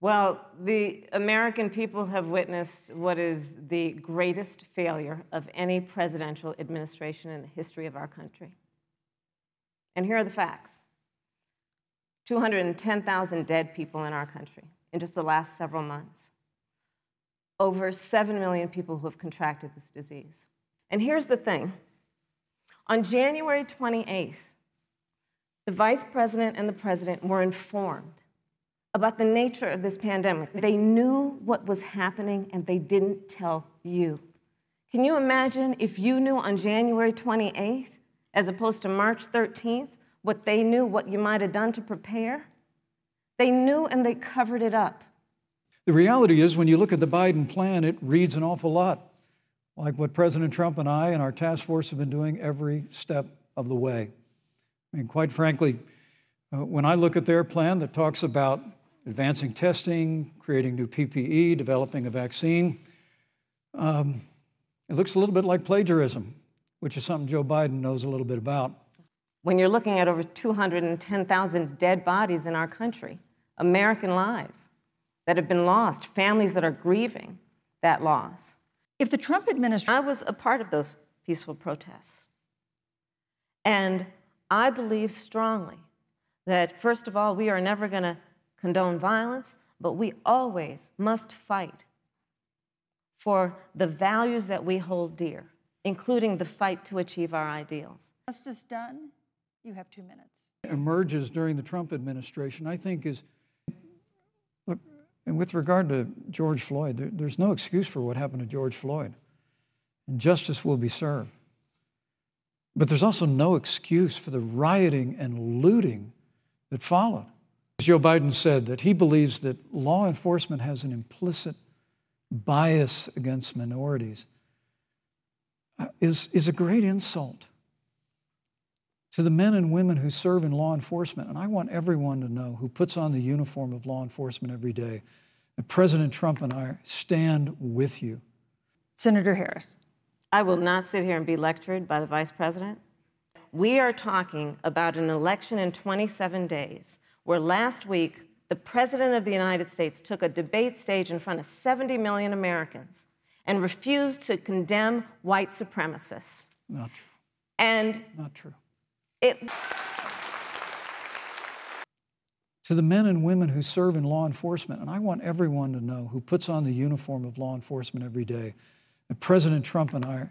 Well, the American people have witnessed what is the greatest failure of any presidential administration in the history of our country. And here are the facts. 210,000 dead people in our country in just the last several months. Over 7 million people who have contracted this disease. And here's the thing. On January 28th, the vice president and the president were informed about the nature of this pandemic. They knew what was happening and they didn't tell you. Can you imagine if you knew on January 28th, as opposed to March 13th, what they knew, what you might have done to prepare? They knew and they covered it up. The reality is, when you look at the Biden plan, it reads an awful lot like what President Trump and I and our task force have been doing every step of the way. I mean, quite frankly, when I look at their plan that talks about advancing testing, creating new PPE, developing a vaccine, it looks a little bit like plagiarism, which is something Joe Biden knows a little bit about. When you're looking at over 210,000 dead bodies in our country, American lives that have been lost, families that are grieving that loss. If the Trump administration... I was a part of those peaceful protests. And I believe strongly that, first of all, we are never going to condone violence, but we always must fight for the values that we hold dear, including the fight to achieve our ideals. Justice done. You have 2 minutes. Emerges during the Trump administration, I think, is, look, and with regard to George Floyd, there's no excuse for what happened to George Floyd, and justice will be served. But there's also no excuse for the rioting and looting that followed. Joe Biden said that he believes that law enforcement has an implicit bias against minorities is a great insult to the men and women who serve in law enforcement. And I want everyone to know, who puts on the uniform of law enforcement every day, that President Trump and I stand with you. Senator Harris. I will not sit here and be lectured by the vice president. We are talking about an election in 27 days, where last week the president of the United States took a debate stage in front of 70 million Americans and refused to condemn white supremacists. Not true. And not true. To the men and women who serve in law enforcement, and I want everyone to know, who puts on the uniform of law enforcement every day, that President Trump and I